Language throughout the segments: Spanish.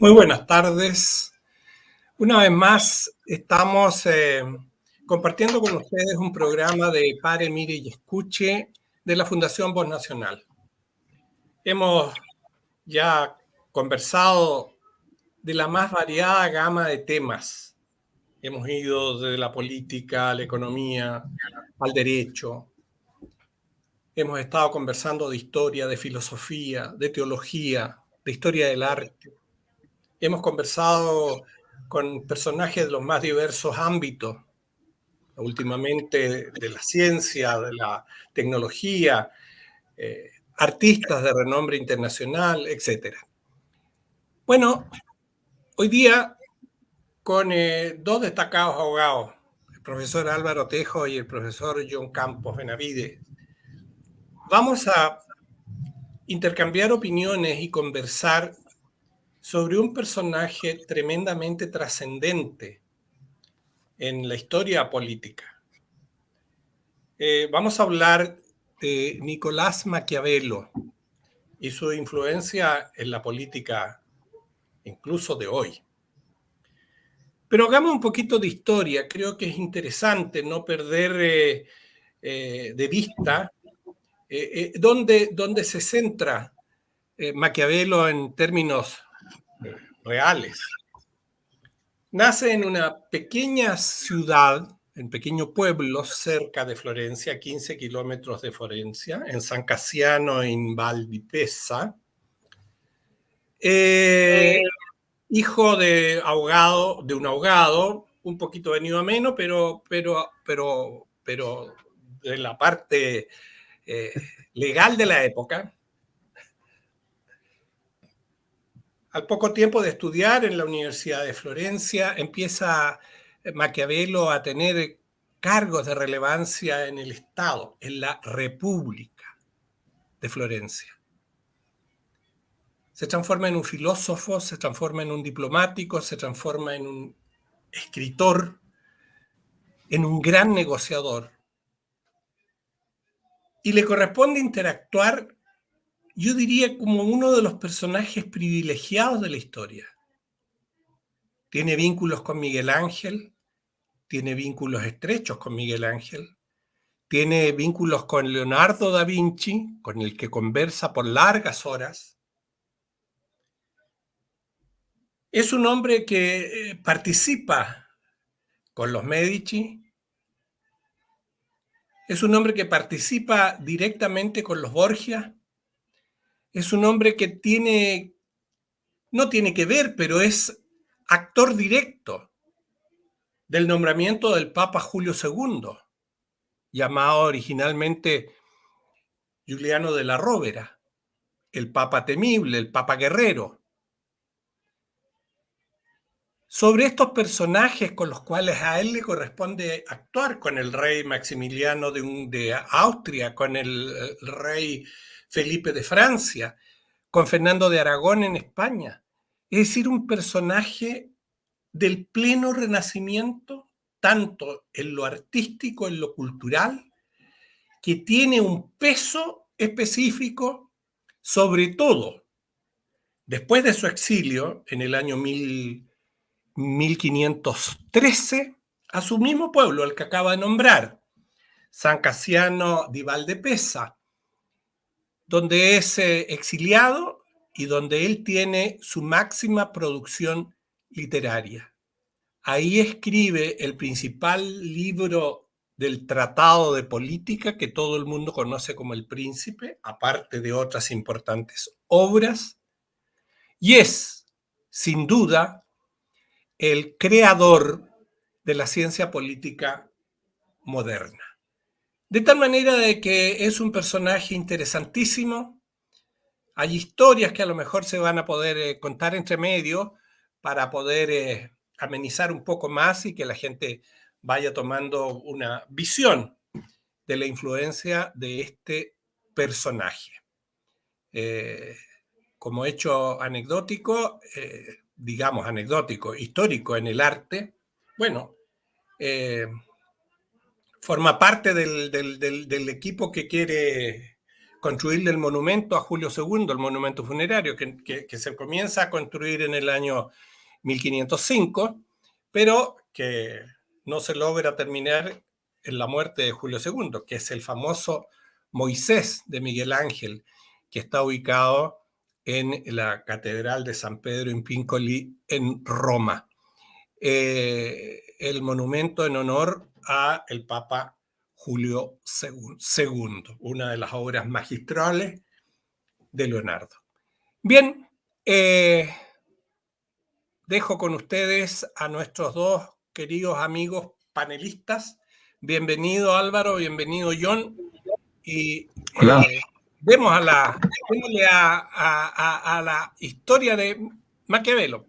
Muy buenas tardes. Una vez más estamos compartiendo con ustedes un programa de Pare, Mire y Escuche de la Fundación Voz Nacional. Hemos ya conversado de la más variada gama de temas. Hemos ido desde la política, a la economía, al derecho. Hemos estado conversando de historia, de filosofía, de teología, de historia del arte. Hemos conversado con personajes de los más diversos ámbitos, últimamente de la ciencia, de la tecnología, artistas de renombre internacional, etc. Bueno, hoy día con dos destacados abogados, el profesor Álvaro Tejo y el profesor John Campos Benavides, vamos a intercambiar opiniones y conversar sobre un personaje tremendamente trascendente en la historia política. Vamos a hablar de Nicolás Maquiavelo y su influencia en la política incluso de hoy. Pero hagamos un poquito de historia. Creo que es interesante no perder de vista dónde se centra Maquiavelo en términos reales. Nace en una pequeña ciudad, en pequeño pueblo cerca de Florencia, 15 kilómetros de Florencia, en San Casiano, en Valdipesa. Hijo de un ahogado, un poquito venido a menos, pero de la parte legal de la época. Al poco tiempo de estudiar en la Universidad de Florencia, empieza Maquiavelo a tener cargos de relevancia en el Estado, en la República de Florencia. Se transforma en un filósofo, se transforma en un diplomático, se transforma en un escritor, en un gran negociador. Y le corresponde interactuar, yo diría, como uno de los personajes privilegiados de la historia. Tiene vínculos con Miguel Ángel, tiene vínculos estrechos con Miguel Ángel, tiene vínculos con Leonardo da Vinci, con el que conversa por largas horas. Es un hombre que participa con los Medici, es un hombre que participa directamente con los Borgia, es un hombre que no tiene que ver, pero es actor directo del nombramiento del Papa Julio II, llamado originalmente Giuliano de la Rovera, el Papa temible, el Papa guerrero. Sobre estos personajes con los cuales a él le corresponde actuar, con el rey Maximiliano de Austria, con el rey Felipe de Francia, con Fernando de Aragón en España. Es decir, un personaje del pleno renacimiento, tanto en lo artístico, en lo cultural, que tiene un peso específico, sobre todo después de su exilio en el año 1513, a su mismo pueblo, el que acaba de nombrar, San Casiano di Valdepesa, donde es exiliado y donde él tiene su máxima producción literaria. Ahí escribe el principal libro del Tratado de Política, que todo el mundo conoce como El Príncipe, aparte de otras importantes obras, y es, sin duda, el creador de la ciencia política moderna. De tal manera de que es un personaje interesantísimo. Hay historias que a lo mejor se van a poder contar entre medio para poder amenizar un poco más y que la gente vaya tomando una visión de la influencia de este personaje. Como hecho anecdótico, digamos anecdótico, histórico en el arte, bueno, forma parte del equipo que quiere construirle el monumento a Julio II, el monumento funerario, que se comienza a construir en el año 1505, pero que no se logra terminar en la muerte de Julio II, que es el famoso Moisés de Miguel Ángel, que está ubicado en la Catedral de San Pedro in Piccoli en Roma. El monumento en honor a el Papa Julio II, una de las obras magistrales de Leonardo. Bien, dejo con ustedes a nuestros dos queridos amigos panelistas. Bienvenido Álvaro, bienvenido John. Y démosle a la historia de Maquiavelo.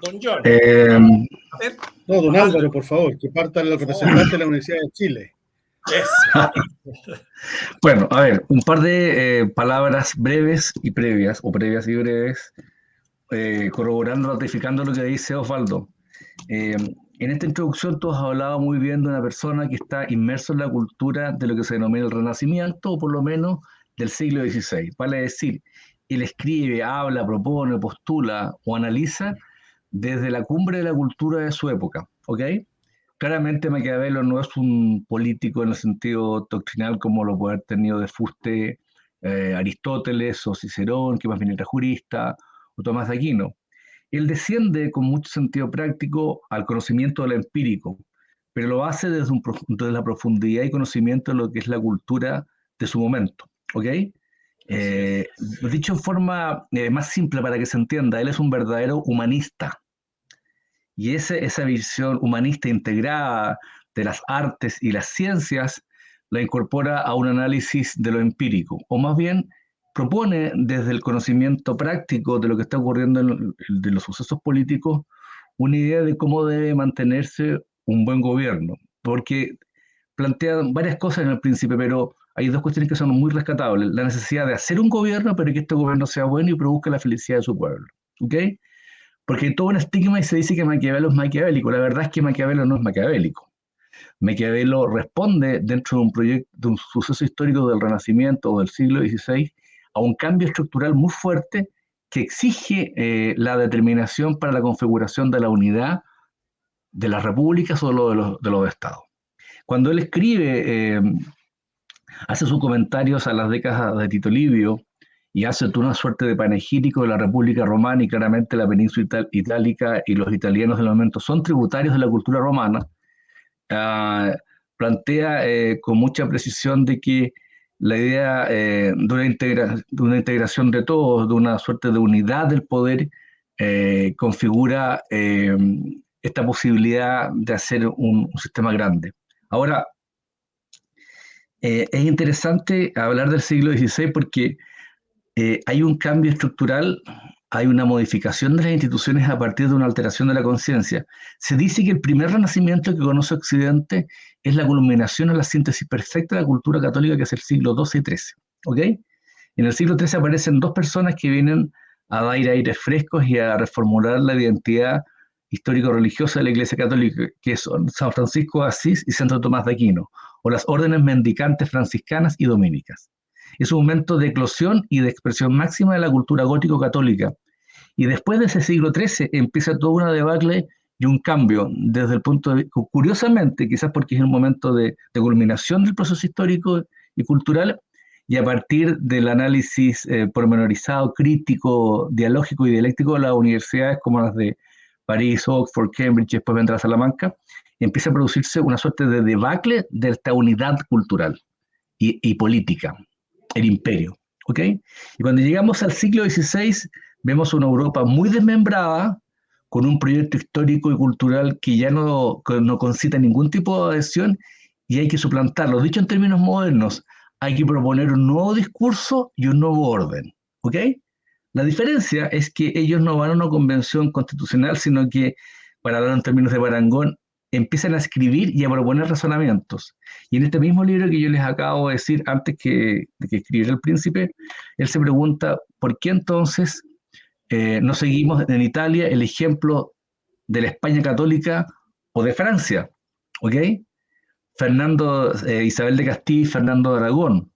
Don John. No, don Álvaro, por favor, que parta el representante de la Universidad de Chile. Bueno, a ver, un par de palabras breves y previas, o previas y breves, corroborando, ratificando lo que dice Osvaldo. En esta introducción tú has hablado muy bien de una persona que está inmerso en la cultura de lo que se denomina el Renacimiento, o por lo menos del siglo XVI. Vale decir, él escribe, habla, propone, postula o analiza desde la cumbre de la cultura de su época, ¿ok? Claramente Maquiavelo no es un político en el sentido doctrinal como lo puede haber tenido de fuste Aristóteles o Cicerón, que más bien era jurista, o Tomás de Aquino. Él desciende con mucho sentido práctico al conocimiento de lo empírico, pero lo hace desde la profundidad y conocimiento de lo que es la cultura de su momento, ¿ok? Dicho en forma más simple para que se entienda, él es un verdadero humanista. Y esa visión humanista integrada de las artes y las ciencias la incorpora a un análisis de lo empírico, o más bien propone desde el conocimiento práctico de lo que está ocurriendo de los sucesos políticos una idea de cómo debe mantenerse un buen gobierno, porque plantea varias cosas en el principio, pero hay dos cuestiones que son muy rescatables: la necesidad de hacer un gobierno, pero que este gobierno sea bueno y produzca la felicidad de su pueblo, ¿ok? Porque hay todo un estigma y se dice que Maquiavelo es maquiavélico. La verdad es que Maquiavelo no es maquiavélico. Maquiavelo responde dentro de un proyecto, de un suceso histórico del Renacimiento o del siglo XVI, a un cambio estructural muy fuerte que exige la determinación para la configuración de la unidad de las repúblicas o de los estados. Cuando él escribe, hace sus comentarios a las décadas de Tito Livio y hace toda una suerte de panegírico de la República Romana, y claramente la península itálica y los italianos del momento son tributarios de la cultura romana. Plantea con mucha precisión de que la idea de una integración de todos, de una suerte de unidad del poder, configura esta posibilidad de hacer un sistema grande. Ahora, es interesante hablar del siglo XVI porque hay un cambio estructural, hay una modificación de las instituciones a partir de una alteración de la conciencia. Se dice que el primer renacimiento que conoce Occidente es la culminación en la síntesis perfecta de la cultura católica, que es el siglo XII y XIII. ¿Ok? En el siglo XIII aparecen dos personas que vienen a dar aires frescos y a reformular la identidad histórico-religiosa de la Iglesia Católica, que son San Francisco de Asís y Santo Tomás de Aquino, o las órdenes mendicantes franciscanas y dominicas. Es un momento de eclosión y de expresión máxima de la cultura gótico-católica. Y después de ese siglo XIII empieza toda una debacle y un cambio desde el punto de vista, curiosamente, quizás porque es un momento de culminación del proceso histórico y cultural, y a partir del análisis pormenorizado, crítico, dialógico y dialéctico de las universidades como las de París, Oxford, Cambridge, y después vendrá Salamanca, empieza a producirse una suerte de debacle de esta unidad cultural y política, el imperio, ¿ok? Y cuando llegamos al siglo XVI, vemos una Europa muy desmembrada, con un proyecto histórico y cultural que ya no concita ningún tipo de adhesión, y hay que suplantarlo. Dicho en términos modernos, hay que proponer un nuevo discurso y un nuevo orden, ¿ok? La diferencia es que ellos no van a una convención constitucional, sino que, para hablar en términos de parangón, empiezan a escribir y a proponer razonamientos. Y en este mismo libro que yo les acabo de decir antes de que escribiera El Príncipe, él se pregunta por qué entonces no seguimos en Italia el ejemplo de la España católica o de Francia, ¿ok? Isabel de Castilla y Fernando de Aragón,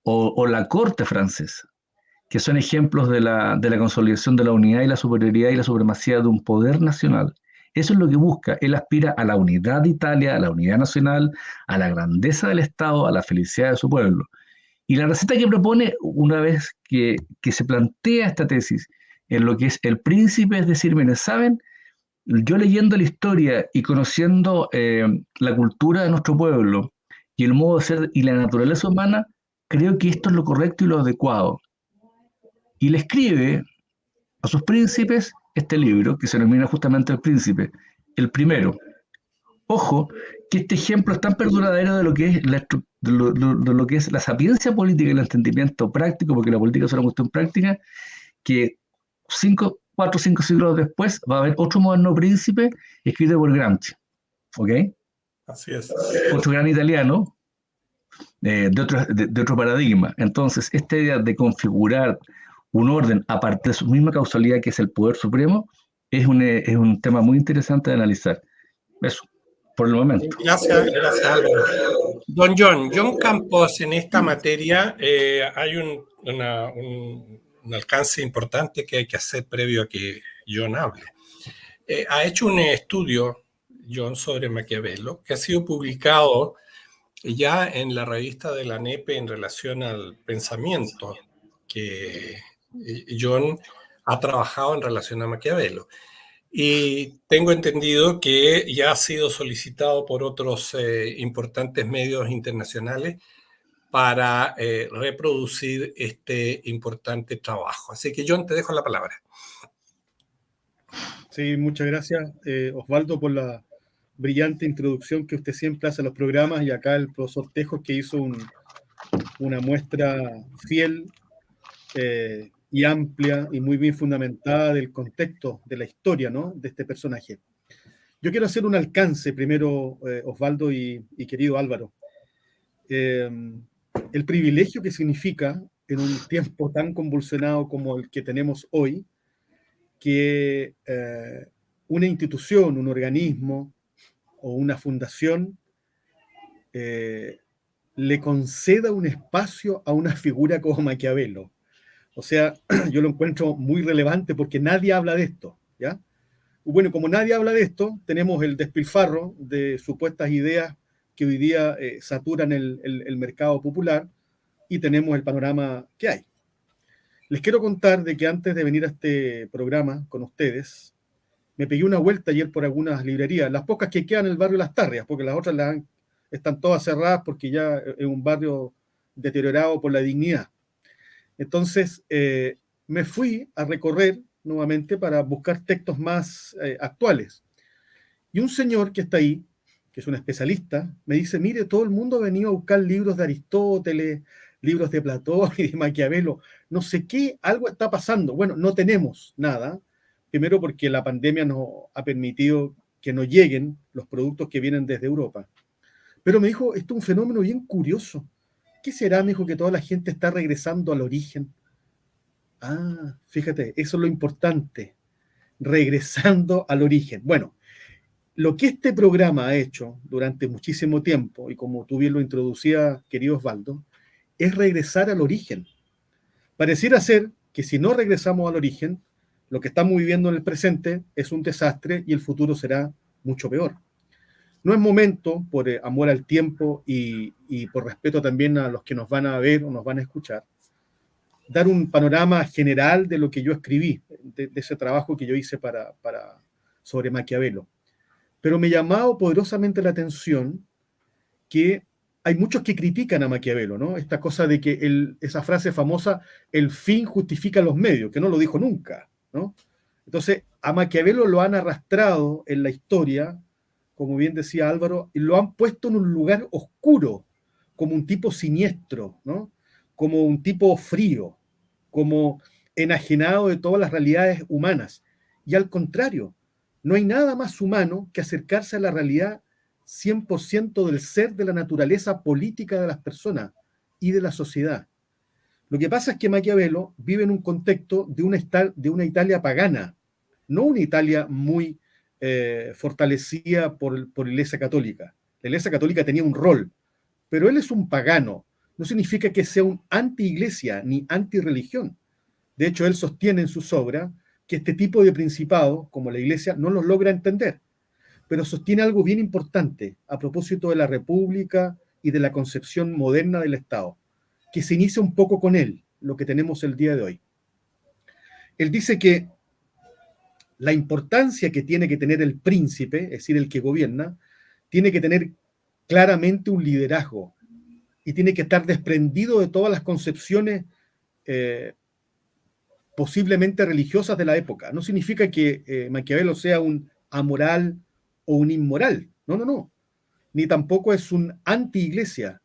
o la corte francesa, que son ejemplos de la consolidación de la unidad y la superioridad y la supremacía de un poder nacional. Eso es lo que busca. Él aspira a la unidad de Italia, a la unidad nacional, a la grandeza del Estado, a la felicidad de su pueblo. Y la receta que propone, una vez que se plantea esta tesis en lo que es El Príncipe, es decir, miren, ¿saben? Yo leyendo la historia y conociendo la cultura de nuestro pueblo y el modo de ser y la naturaleza humana, creo que esto es lo correcto y lo adecuado. Y le escribe a sus príncipes este libro, que se denomina justamente El Príncipe, el primero. Ojo, que este ejemplo es tan perduradero de lo que es de lo que es la sapiencia política y el entendimiento práctico, porque la política es una cuestión práctica, que 4 o 5 siglos después va a haber otro moderno príncipe escrito por Gramsci, ¿ok? Así es. Otro gran italiano de otro paradigma. Entonces, esta idea de configurar un orden aparte de su misma causalidad, que es el poder supremo, es un tema muy interesante de analizar. Eso, por el momento. Gracias, Álvaro. Don John Campos, en esta materia hay un alcance importante que hay que hacer previo a que John hable. Ha hecho un estudio, John, sobre Maquiavelo, que ha sido publicado ya en la revista de la NEPE en relación al pensamiento que John ha trabajado en relación a Maquiavelo. Y tengo entendido que ya ha sido solicitado por otros importantes medios internacionales para reproducir este importante trabajo. Así que, John, te dejo la palabra. Sí, muchas gracias, Osvaldo, por la brillante introducción que usted siempre hace a los programas, y acá el profesor Tejos, que hizo una muestra fiel y amplia y muy bien fundamentada del contexto de la historia, ¿no?, de este personaje. Yo quiero hacer un alcance primero, Osvaldo y querido Álvaro. El privilegio que significa en un tiempo tan convulsionado como el que tenemos hoy, que una institución, un organismo o una fundación le conceda un espacio a una figura como Maquiavelo. O sea, yo lo encuentro muy relevante porque nadie habla de esto, ¿ya? Bueno, como nadie habla de esto, tenemos el despilfarro de supuestas ideas que hoy día saturan el mercado popular, y tenemos el panorama que hay. Les quiero contar de que antes de venir a este programa con ustedes, me pegué una vuelta ayer por algunas librerías, las pocas que quedan en el barrio Las Tarrias, porque las otras están todas cerradas porque ya es un barrio deteriorado por la dignidad. Entonces, me fui a recorrer nuevamente para buscar textos más actuales. Y un señor que está ahí, que es un especialista, me dice: mire, todo el mundo ha venido a buscar libros de Aristóteles, libros de Platón y de Maquiavelo. No sé qué, algo está pasando. Bueno, no tenemos nada. Primero porque la pandemia nos ha permitido que no lleguen los productos que vienen desde Europa. Pero me dijo, esto es un fenómeno bien curioso. ¿Qué será? Me dijo que toda la gente está regresando al origen. Ah, fíjate, eso es lo importante, regresando al origen. Bueno, lo que este programa ha hecho durante muchísimo tiempo, y como tú bien lo introducías, querido Osvaldo, es regresar al origen. Pareciera ser que si no regresamos al origen, lo que estamos viviendo en el presente es un desastre y el futuro será mucho peor. No es momento, por amor al tiempo y por respeto también a los que nos van a ver o nos van a escuchar, dar un panorama general de lo que yo escribí, de ese trabajo que yo hice sobre Maquiavelo. Pero me ha llamado poderosamente la atención que hay muchos que critican a Maquiavelo, ¿no? Esta cosa de que esa frase famosa, el fin justifica los medios, que no lo dijo nunca, ¿no? Entonces, a Maquiavelo lo han arrastrado en la historia, como bien decía Álvaro, y lo han puesto en un lugar oscuro, como un tipo siniestro, ¿no? Como un tipo frío, como enajenado de todas las realidades humanas. Y al contrario, no hay nada más humano que acercarse a la realidad 100% del ser, de la naturaleza política de las personas y de la sociedad. Lo que pasa es que Maquiavelo vive en un contexto de una Italia pagana, no una Italia muy fortalecida por la Iglesia Católica. La Iglesia Católica tenía un rol, pero él es un pagano, no significa que sea un anti-iglesia ni anti-religión. De hecho, él sostiene en sus obras que este tipo de principados, como la iglesia, no los logra entender. Pero sostiene algo bien importante a propósito de la República y de la concepción moderna del Estado, que se inicia un poco con él, lo que tenemos el día de hoy. Él dice que la importancia que tiene que tener el príncipe, es decir, el que gobierna, tiene que tener claramente un liderazgo y tiene que estar desprendido de todas las concepciones posiblemente religiosas de la época. No significa que Maquiavelo sea un amoral o un inmoral. No, no, no. Ni tampoco es un anti-iglesia.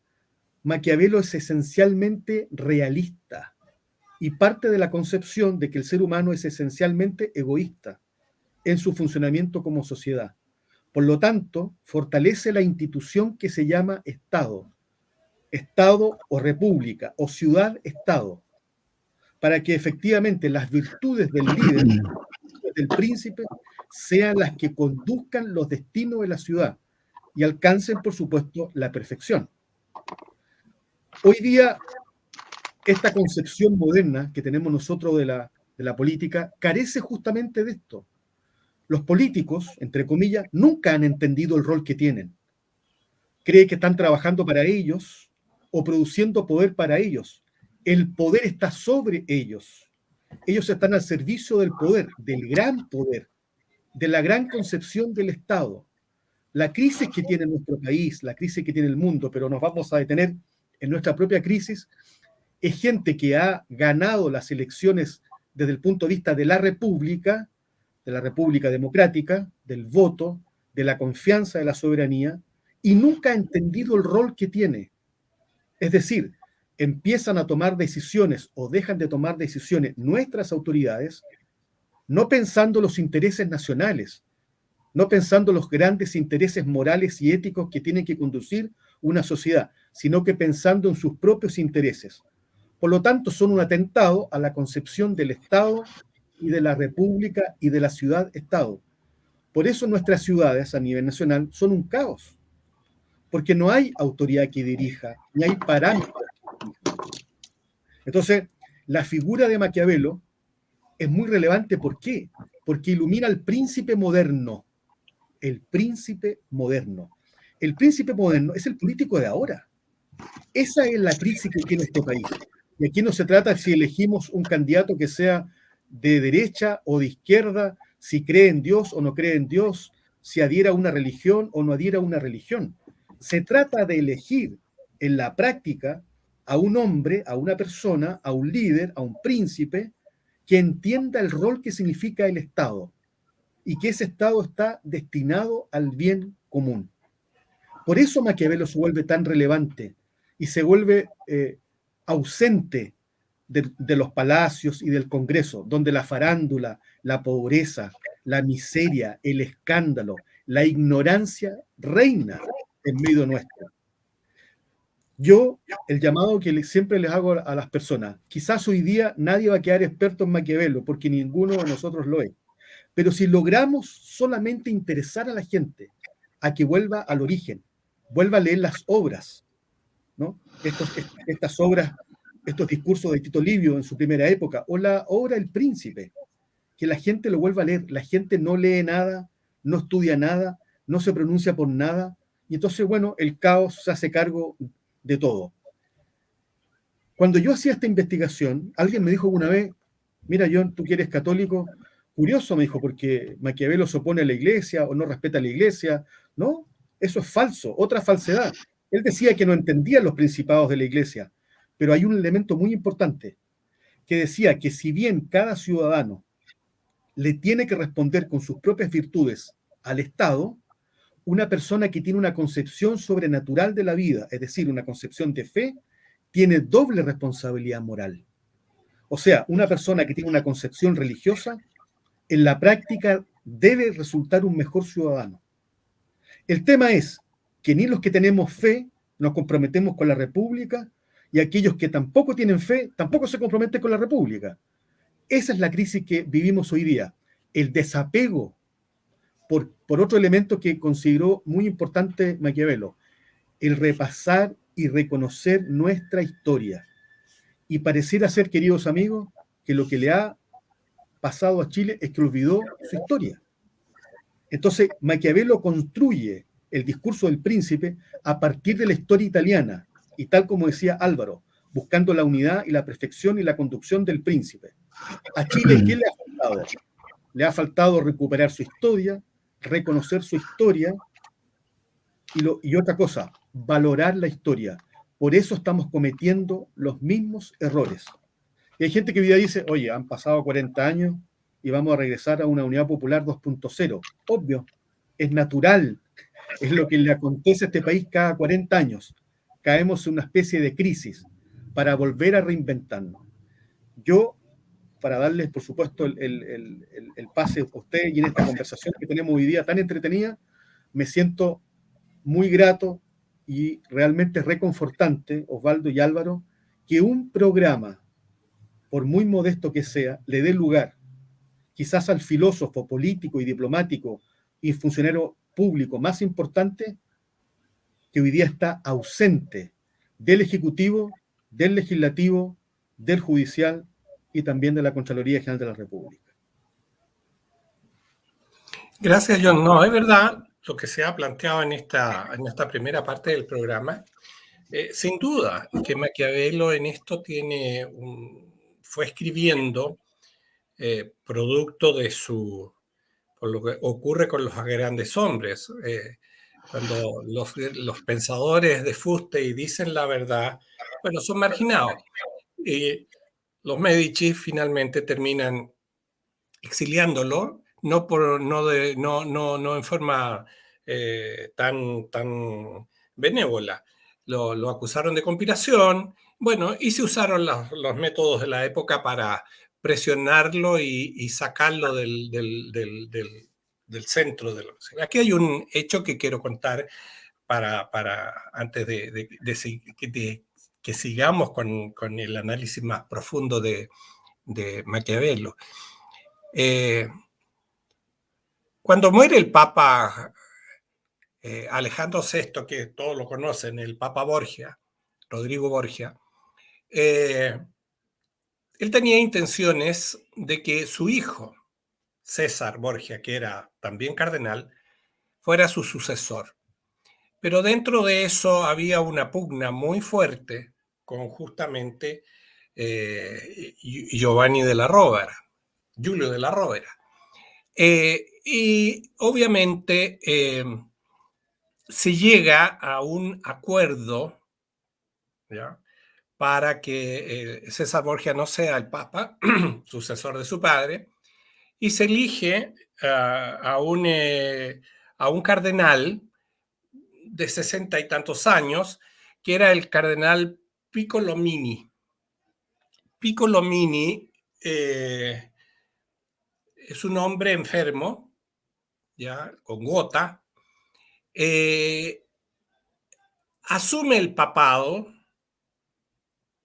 Maquiavelo es esencialmente realista y parte de la concepción de que el ser humano es esencialmente egoísta en su funcionamiento como sociedad. Por lo tanto, fortalece la institución que se llama Estado, Estado o República, o ciudad-Estado, para que efectivamente las virtudes del líder, del príncipe, sean las que conduzcan los destinos de la ciudad y alcancen, por supuesto, la perfección. Hoy día, esta concepción moderna que tenemos nosotros de la política carece justamente de esto. Los políticos, entre comillas, nunca han entendido el rol que tienen. Creen que están trabajando para ellos o produciendo poder para ellos. El poder está sobre ellos. Ellos están al servicio del poder, del gran poder, de la gran concepción del Estado. La crisis que tiene nuestro país, la crisis que tiene el mundo, pero nos vamos a detener en nuestra propia crisis, es gente que ha ganado las elecciones desde el punto de vista de la República democrática, del voto, de la confianza de la soberanía, y nunca ha entendido el rol que tiene. Es decir, empiezan a tomar decisiones o dejan de tomar decisiones nuestras autoridades, no pensando los intereses nacionales, no pensando los grandes intereses morales y éticos que tienen que conducir una sociedad, sino que pensando en sus propios intereses. Por lo tanto, son un atentado a la concepción del Estado y de la República y de la ciudad-Estado. Por eso nuestras ciudades a nivel nacional son un caos, porque no hay autoridad que dirija, ni hay parámetros que dirijan. Entonces, la figura de Maquiavelo es muy relevante. ¿Por qué? Porque ilumina al príncipe moderno. El príncipe moderno. El príncipe moderno es el político de ahora. Esa es la crisis que tiene este país. Y aquí no se trata si elegimos un candidato que sea de derecha o de izquierda, si cree en Dios o no cree en Dios, si adhiera a una religión o no adhiera a una religión. Se trata de elegir en la práctica a un hombre, a una persona, a un líder, a un príncipe, que entienda el rol que significa el Estado y que ese Estado está destinado al bien común. Por eso Maquiavelo se vuelve tan relevante y se vuelve ausente de los palacios y del Congreso, donde la farándula, la pobreza, la miseria, el escándalo, la ignorancia reina en medio nuestro. Yo, el llamado que siempre les hago a las personas, quizás hoy día nadie va a quedar experto en Maquiavelo, porque ninguno de nosotros lo es, pero si logramos solamente interesar a la gente a que vuelva al origen, vuelva a leer las obras, ¿no? Estas obras, estos discursos de Tito Livio en su primera época, o la obra El Príncipe, que la gente lo vuelva a leer. La gente no lee nada, no estudia nada, no se pronuncia por nada, y entonces, bueno, el caos se hace cargo de todo. Cuando yo hacía esta investigación, alguien me dijo una vez, mira, John, tú que eres católico, curioso, me dijo, porque Maquiavelo se opone a la iglesia o no respeta a la iglesia. No, eso es falso, otra falsedad. Él decía que no entendía los principados de la iglesia, pero hay un elemento muy importante, que decía que si bien cada ciudadano le tiene que responder con sus propias virtudes al Estado, una persona que tiene una concepción sobrenatural de la vida, es decir, una concepción de fe, tiene doble responsabilidad moral. O sea, una persona que tiene una concepción religiosa, en la práctica debe resultar un mejor ciudadano. El tema es que ni los que tenemos fe nos comprometemos con la República, y aquellos que tampoco tienen fe tampoco se comprometen con la República. Esa es la crisis que vivimos hoy día, el desapego por otro elemento que consideró muy importante Maquiavelo, el repasar y reconocer nuestra historia. Y pareciera ser, queridos amigos, que lo que le ha pasado a Chile es que olvidó su historia. Entonces, Maquiavelo construye el discurso del príncipe a partir de la historia italiana, y tal como decía Álvaro, buscando la unidad y la perfección y la conducción del príncipe. A Chile, ¿qué le ha faltado? Le ha faltado recuperar su historia, reconocer su historia, y otra cosa, valorar la historia. Por eso estamos cometiendo los mismos errores. Y hay gente que hoy día dice, oye, han pasado 40 años y vamos a regresar a una unidad popular 2.0. Obvio, es natural, es lo que le acontece a este país cada 40 años. Caemos en una especie de crisis para volver a reinventarnos. Yo, para darles, por supuesto, el pase a ustedes y en esta conversación que tenemos hoy día tan entretenida, me siento muy grato y realmente reconfortante, Osvaldo y Álvaro, que un programa, por muy modesto que sea, le dé lugar quizás al filósofo político y diplomático y funcionario público más importante que hoy día está ausente del Ejecutivo, del Legislativo, del Judicial y también de la Contraloría General de la República. Gracias, John. No, es verdad lo que se ha planteado en esta primera parte del programa. Sin duda que Maquiavelo en esto fue escribiendo producto de por lo que ocurre con los grandes hombres. Cuando los pensadores de fuste y dicen la verdad, bueno, son marginados. Los Medici finalmente terminan exiliándolo, no en forma tan benévola. Lo acusaron de conspiración, bueno, y se usaron los métodos de la época para presionarlo y sacarlo del centro. Aquí hay un hecho que quiero contar antes de que sigamos con el análisis más profundo de Maquiavelo. Cuando muere el Papa Alejandro VI, que todos lo conocen, el Papa Borgia, Rodrigo Borgia, él tenía intenciones de que su hijo, César Borgia, que era también cardenal, fuera su sucesor. Pero dentro de eso había una pugna muy fuerte con justamente Giovanni de la Rovera, Giulio de la Rovera. Y obviamente se llega a un acuerdo, ¿ya?, para que César Borgia no sea el papa, sucesor de su padre, y se elige a un cardenal de 60 y tantos años, que era el cardenal Piccolomini. Piccolomini es un hombre enfermo, ya, con gota, asume el papado,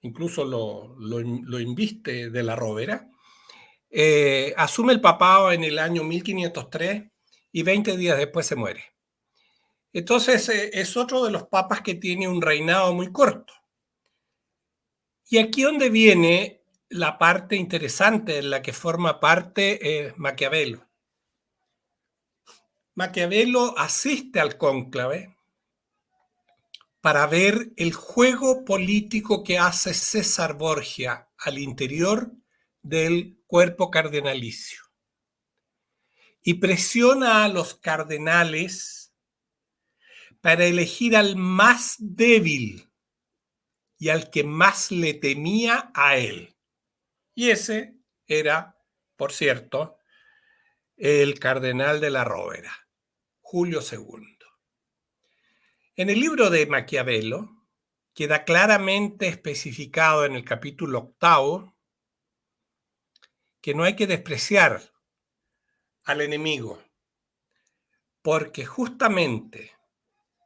incluso lo inviste de la Rovera, asume el papado en el año 1503 y 20 días después se muere. Entonces es otro de los papas que tiene un reinado muy corto. Y aquí donde viene la parte interesante en la que forma parte Maquiavelo. Maquiavelo asiste al cónclave para ver el juego político que hace César Borgia al interior del cuerpo cardenalicio. Y presiona a los cardenales para elegir al más débil y al que más le temía a él. Y ese era, por cierto, el cardenal de la Rovera, Julio II. En el libro de Maquiavelo queda claramente especificado en el capítulo 8 que no hay que despreciar al enemigo, porque justamente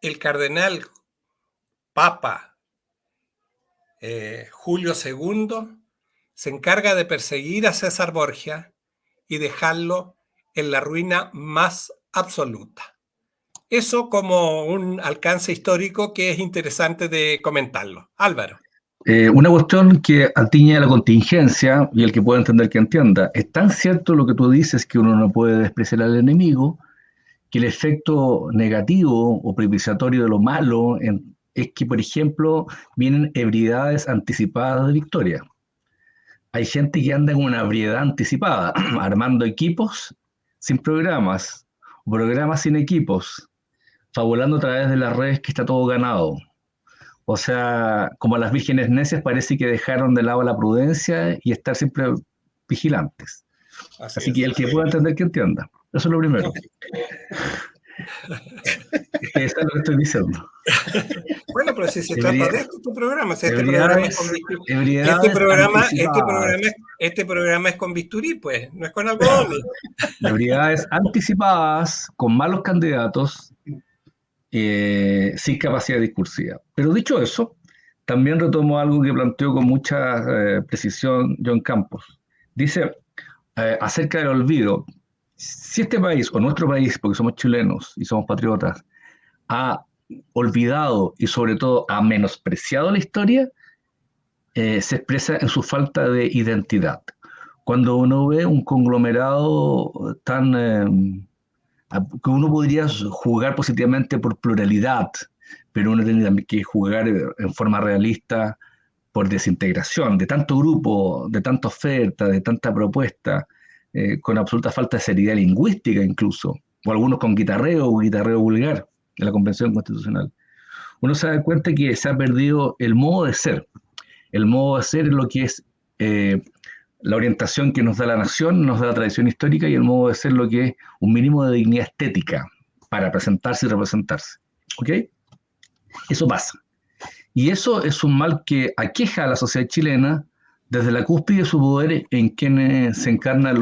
el cardenal Papa Julio II se encarga de perseguir a César Borgia y dejarlo en la ruina más absoluta. Eso como un alcance histórico que es interesante de comentarlo. Álvaro. Una cuestión que atiñe a la contingencia y el que pueda entender que entienda. Es tan cierto lo que tú dices que uno no puede despreciar al enemigo, que el efecto negativo o propiciatorio de lo malo es que, por ejemplo, vienen ebriedades anticipadas de victoria. Hay gente que anda en una ebriedad anticipada, armando equipos sin programas, o programas sin equipos, fabulando a través de las redes que está todo ganado. O sea, como las vírgenes necias parece que dejaron de lado la prudencia y estar siempre vigilantes. Así que el que pueda entender, que entienda. Eso es lo primero. Es que eso es lo que estoy diciendo. Bueno, pero si se trata de esto, tu programa, si este programa es con bisturí, pues, no es con algodón. Ebriedades anticipadas, con malos candidatos, sin capacidad discursiva. Pero dicho eso, también retomo algo que planteó con mucha precisión John Campos. Dice, acerca del olvido, si este país, o nuestro país, porque somos chilenos y somos patriotas, ha olvidado y sobre todo ha menospreciado la historia, se expresa en su falta de identidad. Cuando uno ve un conglomerado tan que uno podría jugar positivamente por pluralidad, pero uno tiene que jugar en forma realista por desintegración, de tanto grupo, de tanta oferta, de tanta propuesta, con absoluta falta de seriedad lingüística incluso, o algunos con guitarreo o guitarreo vulgar en la Convención Constitucional. Uno se da cuenta que se ha perdido el modo de ser. El modo de ser es lo que es la orientación que nos da la nación, nos da la tradición histórica, y el modo de ser lo que es un mínimo de dignidad estética para presentarse y representarse. ¿Ok? Eso pasa. Y eso es un mal que aqueja a la sociedad chilena desde la cúspide de su poder, en quienes se encarna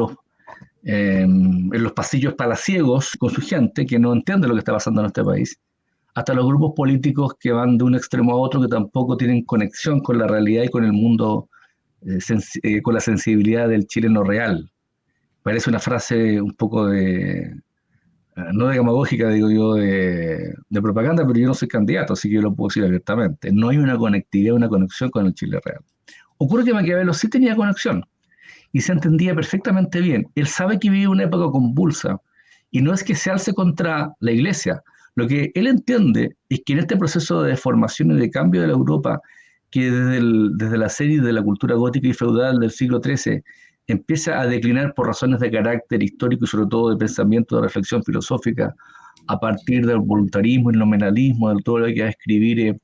en los pasillos palaciegos con su gente, que no entiende lo que está pasando en este país, hasta los grupos políticos que van de un extremo a otro, que tampoco tienen conexión con la realidad y con el mundo, con la sensibilidad del chileno real. Parece una frase un poco no de demagógica, digo yo, de propaganda, pero yo no soy candidato, así que yo lo puedo decir abiertamente. No hay una conectividad, una conexión con el Chile real. Ocurre que Maquiavelo sí tenía conexión y se entendía perfectamente bien. Él sabe que vive una época convulsa y no es que se alce contra la Iglesia. Lo que él entiende es que en este proceso de deformación y de cambio de la Europa, que desde la serie de la cultura gótica y feudal del siglo XIII empieza a declinar por razones de carácter histórico y sobre todo de pensamiento, de reflexión filosófica, a partir del voluntarismo, el nominalismo, de todo lo que va a escribir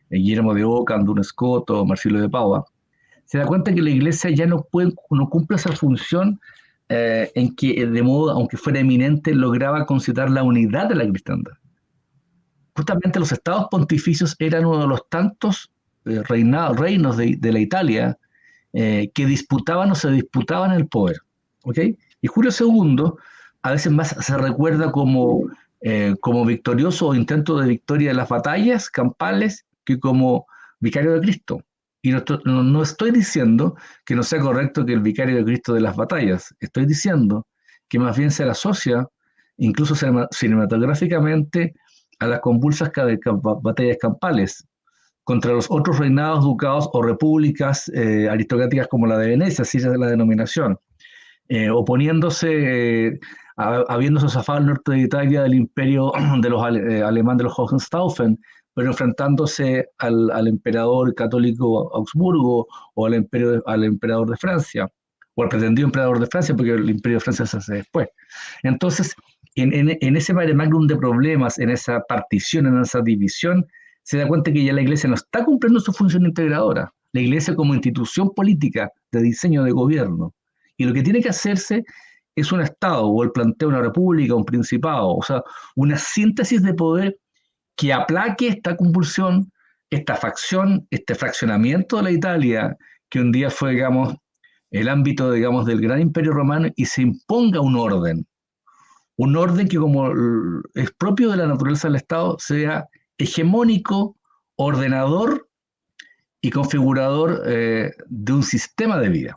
Guillermo de Ockham, Duns Scott o Marcelo de Paua, se da cuenta que la Iglesia ya no cumple esa función en que, de modo, aunque fuera eminente, lograba conciliar la unidad de la cristiandad. Justamente los estados pontificios eran uno de los tantos reinos de la Italia que disputaban o se disputaban el poder. ¿Okay? Y Julio II a veces más se recuerda como victorioso o intento de victoria de las batallas campales que como vicario de Cristo. Y no estoy diciendo que no sea correcto que el vicario de Cristo de las batallas, estoy diciendo que más bien se le asocia, incluso cinematográficamente, a las convulsas batallas campales contra los otros reinados, ducados o repúblicas aristocráticas como la de Venecia, así es la denominación, oponiéndose, habiéndose zafado el norte de Italia del imperio de los alemán de los Hohenstaufen, pero enfrentándose al emperador católico Augsburgo o al emperador de Francia, o al pretendido emperador de Francia, porque el imperio de Francia se hace después. Entonces, en ese mare magnum de problemas, en esa partición, en esa división, se da cuenta que ya la Iglesia no está cumpliendo su función integradora. La Iglesia como institución política de diseño de gobierno. Y lo que tiene que hacerse es un Estado, o el planteo de una república, un principado, o sea, una síntesis de poder que aplaque esta convulsión, esta facción, este fraccionamiento de la Italia, que un día fue, digamos, el ámbito, digamos, del gran imperio romano, y se imponga un orden que, como es propio de la naturaleza del Estado, sea hegemónico, ordenador y configurador de un sistema de vida.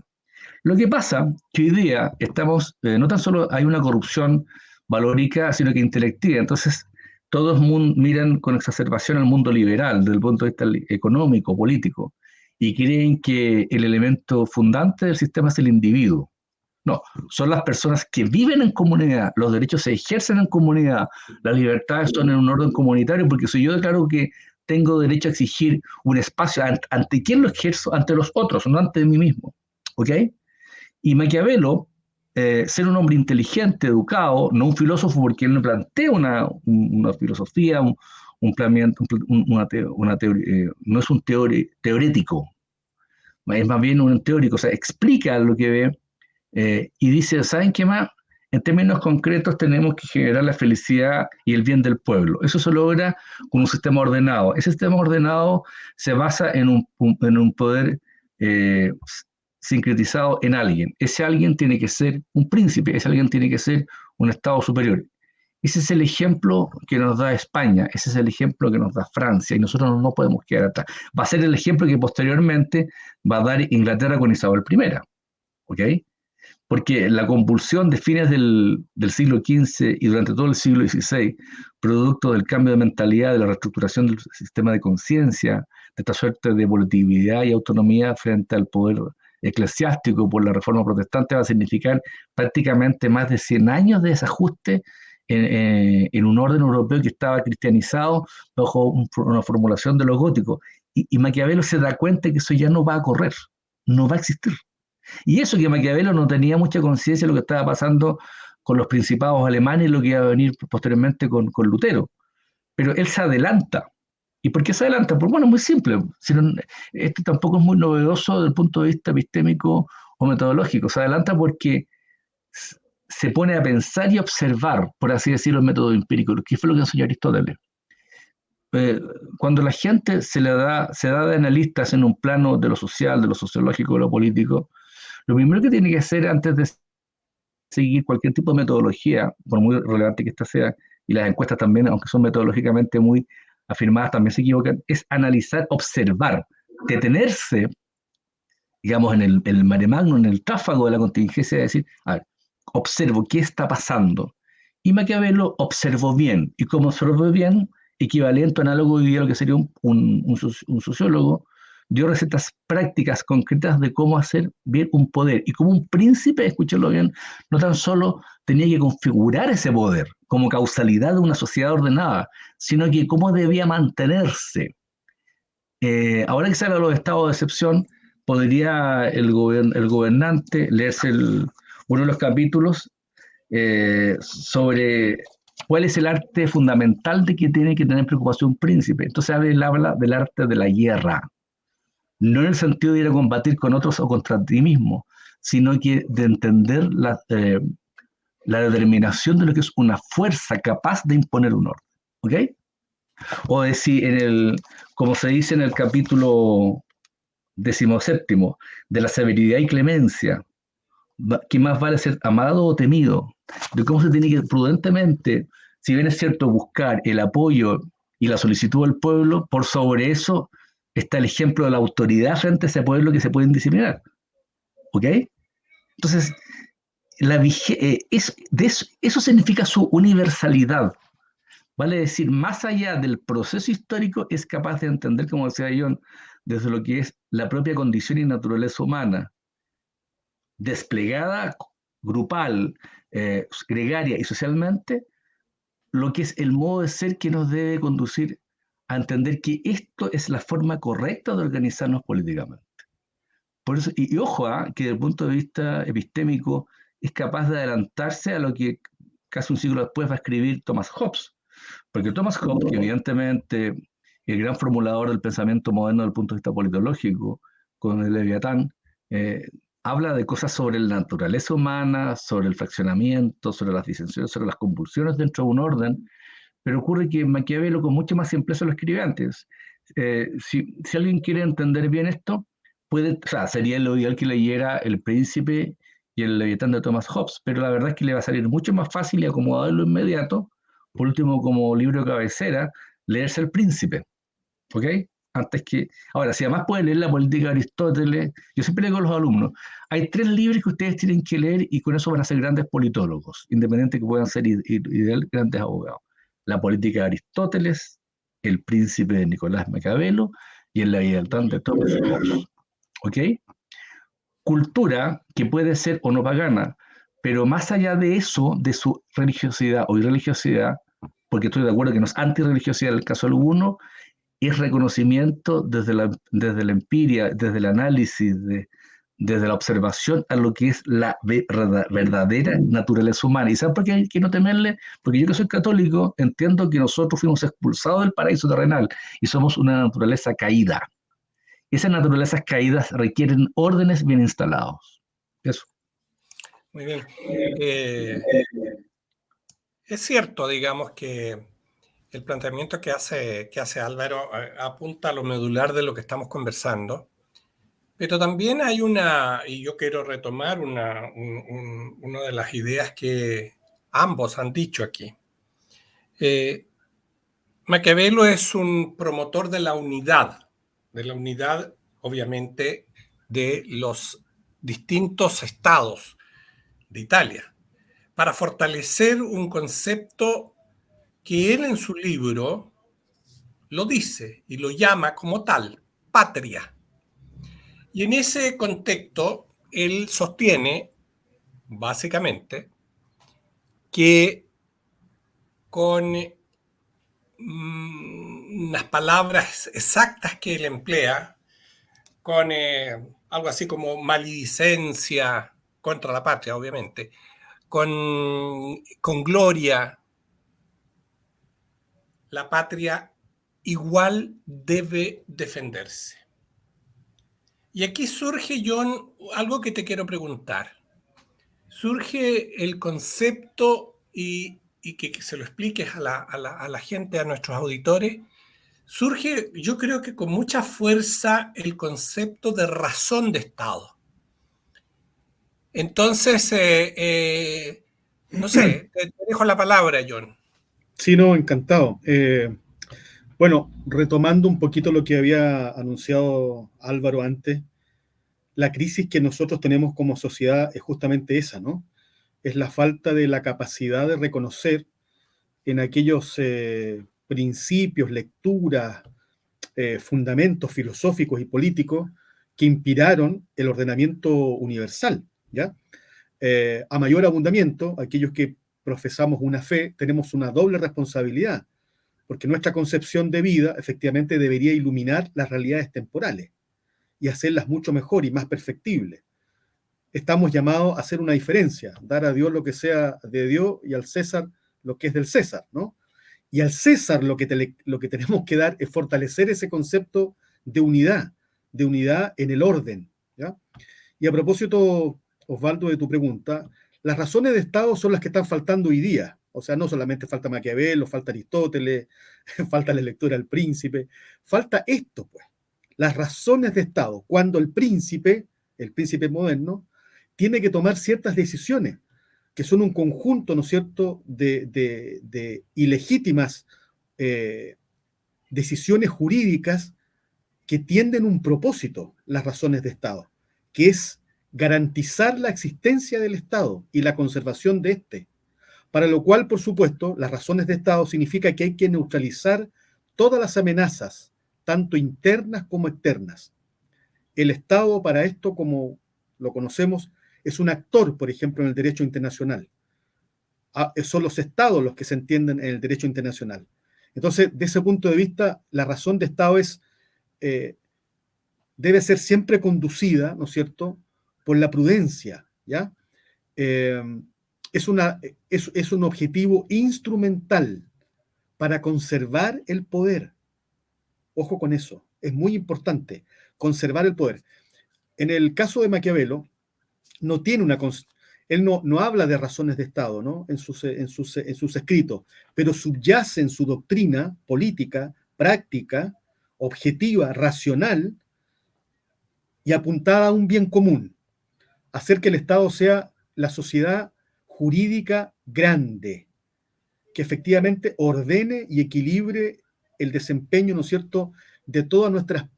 Lo que pasa que hoy día estamos, no tan solo hay una corrupción valórica, sino que intelectiva. Entonces, todos miran con exacerbación al mundo liberal desde el punto de vista económico, político, y creen que el elemento fundante del sistema es el individuo. No, son las personas que viven en comunidad, los derechos se ejercen en comunidad, las libertades son en un orden comunitario, porque si yo declaro que tengo derecho a exigir un espacio, ¿ante quién lo ejerzo? Ante los otros, no ante mí mismo. ¿Ok? Y Maquiavelo, ser un hombre inteligente, educado, no un filósofo, porque él no plantea una filosofía, una teoría, no es un teorético, es más bien un teórico, o sea, explica lo que ve y dice, ¿saben qué más? En términos concretos tenemos que generar la felicidad y el bien del pueblo. Eso se logra con un sistema ordenado. Ese sistema ordenado se basa en un poder sincretizado en alguien. Ese alguien tiene que ser un príncipe, ese alguien tiene que ser un Estado superior. Ese es el ejemplo que nos da España, ese es el ejemplo que nos da Francia, y nosotros no podemos quedar atrás. Va a ser el ejemplo que posteriormente va a dar Inglaterra con Isabel I, ¿ok? Porque la convulsión de fines del siglo XV y durante todo el siglo XVI, producto del cambio de mentalidad, de la reestructuración del sistema de conciencia, de esta suerte de volatilidad y autonomía frente al poder eclesiástico por la reforma protestante, va a significar prácticamente más de 100 años de desajuste en un orden europeo que estaba cristianizado bajo una formulación de los góticos. Y Maquiavelo se da cuenta que eso ya no va a correr, no va a existir. Y eso que Maquiavelo no tenía mucha conciencia de lo que estaba pasando con los principados alemanes y lo que iba a venir posteriormente con Lutero. Pero él se adelanta. ¿Y por qué se adelanta? Pues bueno, muy simple. Esto tampoco es muy novedoso desde el punto de vista epistémico o metodológico. Se adelanta porque se pone a pensar y observar, por así decirlo, el método empírico, que fue lo que enseñó Aristóteles. Cuando la gente se da de analistas en un plano de lo social, de lo sociológico, de lo político, lo primero que tiene que hacer antes de seguir cualquier tipo de metodología, por muy relevante que ésta sea, y las encuestas también, aunque son metodológicamente muy afirmadas, también se equivocan, es analizar, observar, detenerse, digamos, en el mare magnum, en el tráfago de la contingencia, de decir, a ver, observo qué está pasando. Y Maquiavelo observó bien, y como observó bien, equivalente, análogo hoy día a lo que sería un sociólogo, dio recetas prácticas, concretas de cómo hacer bien un poder. Y como un príncipe, escúchenlo bien, no tan solo tenía que configurar ese poder como causalidad de una sociedad ordenada, sino que cómo debía mantenerse. Ahora que se habla de los estados de excepción, podría el gobernante leerse uno de los capítulos sobre cuál es el arte fundamental de que tiene que tener preocupación un príncipe. Entonces él habla del arte de la guerra, no en el sentido de ir a combatir con otros o contra ti mismo, sino que de entender la determinación de lo que es una fuerza capaz de imponer un orden. ¿Ok? O decir, como se dice en el capítulo 17, de la severidad y clemencia, ¿qué más vale ser amado o temido? De cómo se tiene que prudentemente, si bien es cierto, buscar el apoyo y la solicitud del pueblo, por sobre eso está el ejemplo de la autoridad frente a ese pueblo que se puede disciplinar. ¿Ok? Entonces, eso significa su universalidad. Vale decir, más allá del proceso histórico, es capaz de entender, como decía John, desde lo que es la propia condición y naturaleza humana, desplegada, grupal, gregaria y socialmente, lo que es el modo de ser que nos debe conducir a entender que esto es la forma correcta de organizarnos políticamente. Por eso, y ojo, que desde el punto de vista epistémico es capaz de adelantarse a lo que casi un siglo después va a escribir Thomas Hobbes. Porque Thomas Hobbes, que evidentemente el gran formulador del pensamiento moderno desde el punto de vista politológico, con el Leviatán, habla de cosas sobre la naturaleza humana, sobre el fraccionamiento, sobre las disensiones, sobre las convulsiones dentro de un orden, pero ocurre que Maquiavelo con mucha más simpleza lo escribe antes. Si alguien quiere entender bien esto, sería lo ideal que leyera El Príncipe y el Leviatán de Thomas Hobbes, pero la verdad es que le va a salir mucho más fácil y acomodado en lo inmediato, por último como libro de cabecera, leerse El Príncipe, ¿ok? Ahora, si además pueden leer La Política de Aristóteles, yo siempre le digo a los alumnos, hay 3 libros que ustedes tienen que leer y con eso van a ser grandes politólogos, independiente que puedan ser grandes abogados. La política de Aristóteles, El príncipe de Nicolás Maquiavelo y En la lealtad de Thomas Hobbes. ¿Ok? Cultura que puede ser o no pagana, pero más allá de eso, de su religiosidad o irreligiosidad, porque estoy de acuerdo que no es antirreligiosidad en el caso de alguno, es reconocimiento desde la empiria, desde el análisis, desde la observación a lo que es la verdadera naturaleza humana. ¿Y sabes por qué hay que no temerle? Porque yo que soy católico entiendo que nosotros fuimos expulsados del paraíso terrenal y somos una naturaleza caída. Esas naturalezas caídas requieren órdenes bien instalados. Eso. Muy bien. Es cierto, digamos, que el planteamiento que hace Álvaro apunta a lo medular de lo que estamos conversando, pero también hay y yo quiero retomar una de las ideas que ambos han dicho aquí. Maquiavelo es un promotor de la unidad, obviamente, de los distintos estados de Italia, para fortalecer un concepto que él en su libro lo dice y lo llama como tal, patria. Y en ese contexto, él sostiene, básicamente, que con unas palabras exactas que él emplea, con algo así como maledicencia contra la patria, obviamente, con gloria, la patria igual debe defenderse. Y aquí surge, John, algo que te quiero preguntar. Surge el concepto, y que se lo expliques a la gente, a nuestros auditores, surge, yo creo que con mucha fuerza, el concepto de razón de Estado. Entonces, no sé, te dejo la palabra, John. Sí, no, encantado. Bueno, retomando un poquito lo que había anunciado Álvaro antes, la crisis que nosotros tenemos como sociedad es justamente esa, ¿no? Es la falta de la capacidad de reconocer en aquellos principios, lecturas, fundamentos filosóficos y políticos que inspiraron el ordenamiento universal, ¿ya? A mayor abundamiento, aquellos que profesamos una fe, tenemos una doble responsabilidad, porque nuestra concepción de vida efectivamente debería iluminar las realidades temporales y hacerlas mucho mejor y más perfectibles. Estamos llamados a hacer una diferencia, dar a Dios lo que sea de Dios y al César lo que es del César, ¿no? Y al César lo que tenemos que dar es fortalecer ese concepto de unidad en el orden, ¿ya? Y a propósito, Osvaldo, de tu pregunta, las razones de Estado son las que están faltando hoy día. O sea, no solamente falta Maquiavelo, falta Aristóteles, falta la lectura del príncipe, falta esto, pues. Las razones de Estado, cuando el príncipe moderno, tiene que tomar ciertas decisiones, que son un conjunto, ¿no es cierto?, de ilegítimas decisiones jurídicas que tienden un propósito, las razones de Estado, que es garantizar la existencia del Estado y la conservación de éste. Para lo cual, por supuesto, las razones de Estado significa que hay que neutralizar todas las amenazas, tanto internas como externas. El Estado para esto, como lo conocemos, es un actor, por ejemplo, en el derecho internacional. Son los Estados los que se entienden en el derecho internacional. Entonces, de ese punto de vista, la razón de Estado debe ser siempre conducida, ¿no es cierto?, por la prudencia, ¿ya? Es un objetivo instrumental para conservar el poder. Ojo con eso, es muy importante, conservar el poder. En el caso de Maquiavelo, no tiene él no habla de razones de Estado, ¿no?, en sus escritos, pero subyace en su doctrina política, práctica, objetiva, racional y apuntada a un bien común, hacer que el Estado sea la sociedad jurídica grande, que efectivamente ordene y equilibre el desempeño, ¿no es cierto?, de todas nuestras,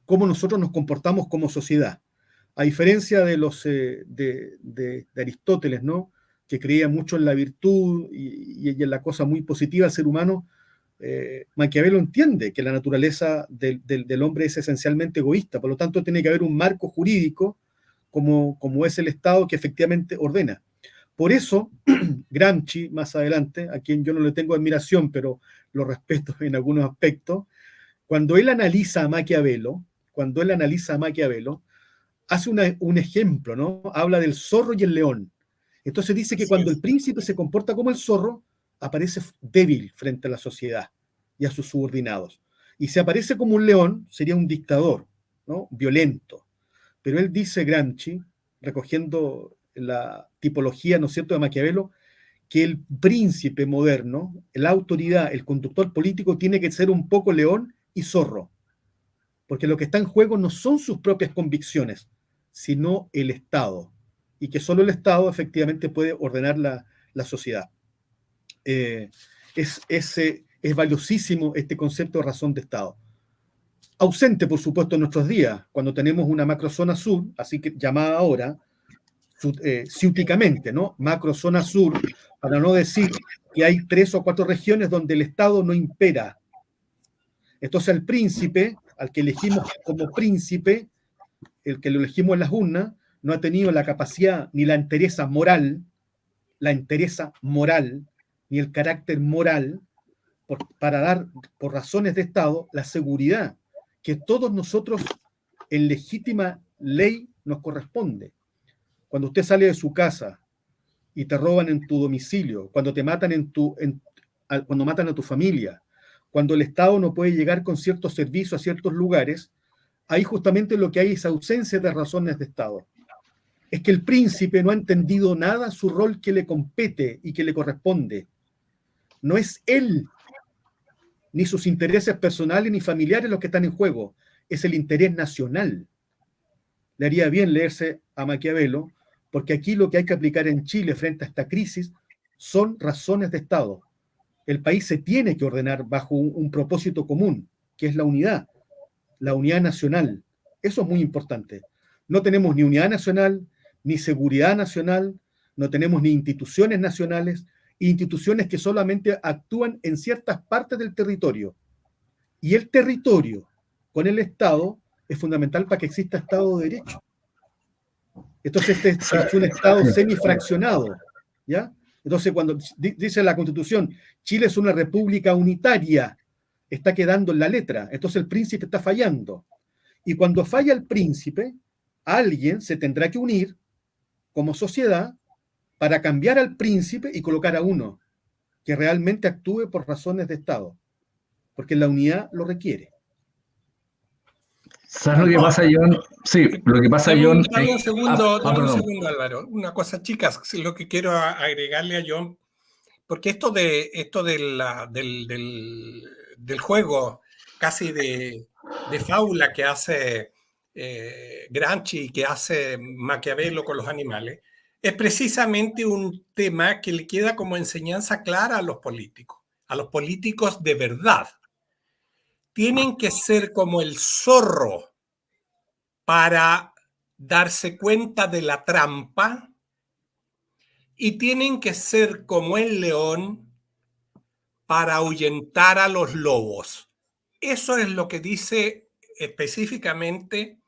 cómo nosotros nos comportamos como sociedad. A diferencia de Aristóteles, ¿no?, que creía mucho en la virtud y en la cosa muy positiva del ser humano, Maquiavelo entiende que la naturaleza del hombre es esencialmente egoísta, por lo tanto tiene que haber un marco jurídico como es el Estado que efectivamente ordena. Por eso, Gramsci, más adelante, a quien yo no le tengo admiración, pero lo respeto en algunos aspectos, cuando él analiza a Maquiavelo, hace un ejemplo, ¿no? Habla del zorro y el león. Entonces dice que cuando el príncipe se comporta como el zorro, aparece débil frente a la sociedad y a sus subordinados. Y si aparece como un león, sería un dictador, ¿no? Violento. Pero él dice, Gramsci, recogiendo la tipología, ¿no es cierto?, de Maquiavelo, que el príncipe moderno, la autoridad, el conductor político, tiene que ser un poco león y zorro. Porque lo que está en juego no son sus propias convicciones, sino el Estado. Y que solo el Estado efectivamente puede ordenar la sociedad. Es valiosísimo este concepto de razón de Estado. Ausente, por supuesto, en nuestros días, cuando tenemos una macrozona sur, así que llamada ahora, ciúticamente, ¿no? Macrozona sur, para no decir que hay 3 o 4 regiones donde el Estado no impera. Entonces el príncipe, al que elegimos como príncipe, el que lo elegimos en las urnas, no ha tenido la capacidad ni la entereza moral, ni el carácter moral, para dar, por razones de Estado, la seguridad que todos nosotros en legítima ley nos corresponde. Cuando usted sale de su casa y te roban en tu domicilio, cuando te matan cuando matan a tu familia, cuando el Estado no puede llegar con ciertos servicios a ciertos lugares, ahí justamente lo que hay es ausencia de razones de Estado. Es que el príncipe no ha entendido nada su rol que le compete y que le corresponde. No es él, ni sus intereses personales ni familiares los que están en juego, es el interés nacional. Le haría bien leerse a Maquiavelo, porque aquí lo que hay que aplicar en Chile frente a esta crisis son razones de Estado. El país se tiene que ordenar bajo un propósito común, que es la unidad nacional. Eso es muy importante. No tenemos ni unidad nacional, ni seguridad nacional, no tenemos ni instituciones nacionales, instituciones que solamente actúan en ciertas partes del territorio. Y el territorio con el Estado es fundamental para que exista Estado de Derecho. Entonces este es un Estado semifraccionado, ¿ya? Entonces cuando dice la Constitución, Chile es una república unitaria, está quedando en la letra, entonces el príncipe está fallando. Y cuando falla el príncipe, alguien se tendrá que unir como sociedad para cambiar al príncipe y colocar a uno que realmente actúe por razones de Estado, porque la unidad lo requiere. ¿Sabes lo que pasa, John? Sí, lo que pasa, John... Dame un segundo, Álvaro. Una cosa, chicas, lo que quiero agregarle a John, porque esto del juego casi de fábula que hace Gramsci y que hace Maquiavelo con los animales, es precisamente un tema que le queda como enseñanza clara a los políticos de verdad. Tienen que ser como el zorro para darse cuenta de la trampa y tienen que ser como el león para ahuyentar a los lobos. Eso es lo que dice específicamente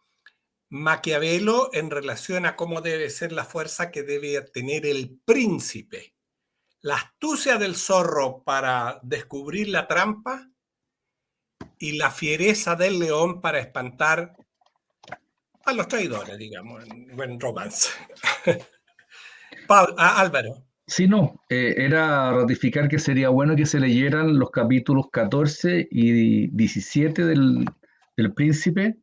Maquiavelo en relación a cómo debe ser la fuerza que debe tener el príncipe. La astucia del zorro para descubrir la trampa y la fiereza del león para espantar a los traidores, digamos, en buen romance. Álvaro. Sí, no, era ratificar que sería bueno que se leyeran los capítulos 14 y 17 del Príncipe,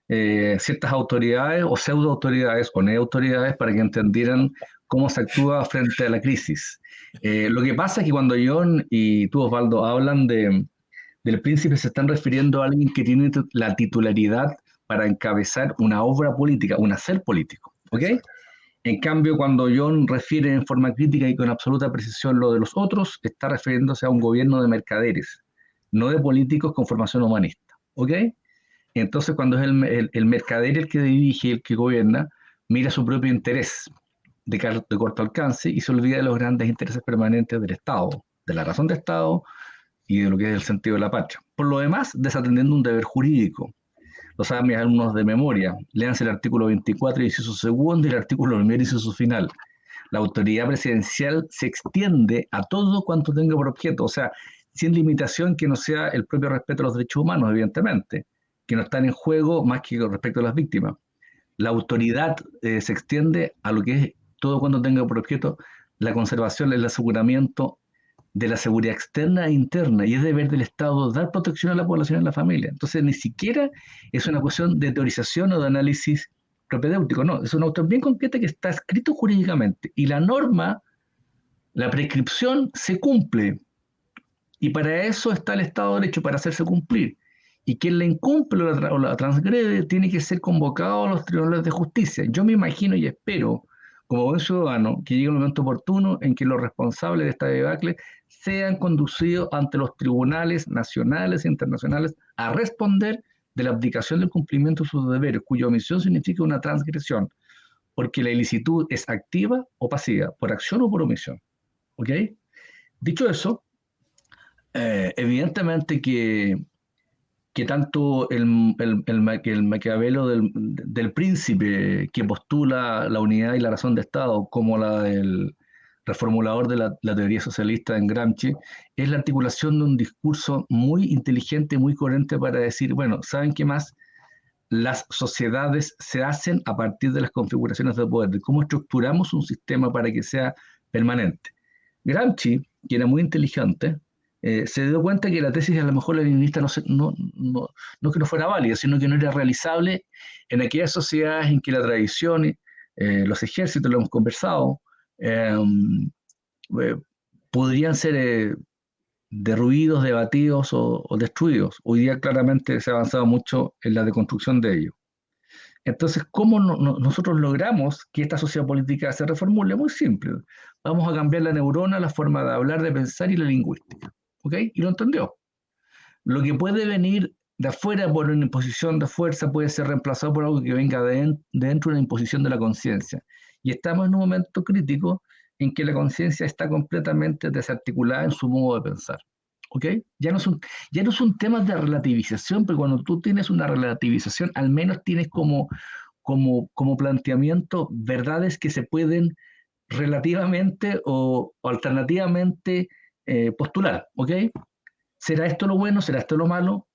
ciertas autoridades o pseudo autoridades o no autoridades para que entendieran cómo se actúa frente a la crisis. Lo que pasa es que cuando John y tú, Osvaldo, hablan del príncipe, se están refiriendo a alguien que tiene la titularidad para encabezar una obra política, un hacer político, ¿ok? Exacto. En cambio, cuando John refiere en forma crítica y con absoluta precisión lo de los otros, está refiriéndose a un gobierno de mercaderes, no de políticos con formación humanista, ¿ok? Entonces, cuando es el mercader el que dirige, el que gobierna, mira su propio interés. de corto alcance y se olvida de los grandes intereses permanentes del Estado, de la razón de Estado y de lo que es el sentido de la patria. Por lo demás, desatendiendo un deber jurídico. Lo saben mis alumnos de memoria. Léanse el artículo 24, inciso segundo, y el artículo 1, inciso final. La autoridad presidencial se extiende a todo cuanto tenga por objeto, o sea, sin limitación que no sea el propio respeto a los derechos humanos, evidentemente, que no están en juego más que con respecto a las víctimas. La autoridad se extiende a lo que es todo cuanto tenga por objeto la conservación, el aseguramiento de la seguridad externa e interna, y es deber del Estado dar protección a la población y a la familia. Entonces, ni siquiera es una cuestión de teorización o de análisis propedéutico, no, es una cuestión bien concreta que está escrito jurídicamente, y la norma, la prescripción, se cumple, y para eso está el Estado de Derecho, para hacerse cumplir. Y quien la incumple o la transgrede tiene que ser convocado a los tribunales de justicia. Yo me imagino y espero, como buen ciudadano, que llegue un momento oportuno en que los responsables de esta debacle sean conducidos ante los tribunales nacionales e internacionales a responder de la abdicación del cumplimiento de sus deberes, cuya omisión significa una transgresión, porque la ilicitud es activa o pasiva, por acción o por omisión. ¿Ok? Dicho eso, evidentemente que tanto el Maquiavelo del príncipe que postula la unidad y la razón de Estado, como la del reformulador de la teoría socialista en Gramsci, es la articulación de un discurso muy inteligente, muy coherente para decir, bueno, ¿saben qué más? Las sociedades se hacen a partir de las configuraciones de poder, de cómo estructuramos un sistema para que sea permanente. Gramsci, que era muy inteligente, se dio cuenta que la tesis a lo mejor leninista no que no fuera válida, sino que no era realizable en aquellas sociedades en que la tradición, los ejércitos, lo hemos conversado, podrían ser derruidos, debatidos o destruidos. Hoy día claramente se ha avanzado mucho en la deconstrucción de ellos. Entonces, ¿cómo nosotros logramos que esta sociedad política se reformule? Muy simple. Vamos a cambiar la neurona, la forma de hablar, de pensar y la lingüística. ¿Ok? Y lo entendió. Lo que puede venir de afuera por una imposición de fuerza puede ser reemplazado por algo que venga de dentro de una imposición de la conciencia. Y estamos en un momento crítico en que la conciencia está completamente desarticulada en su modo de pensar. ¿Ok? Ya no es un tema de relativización, pero cuando tú tienes una relativización, al menos tienes como planteamiento verdades que se pueden relativamente o alternativamente postular. ¿Ok? ¿Será esto lo bueno? ¿Será esto lo malo?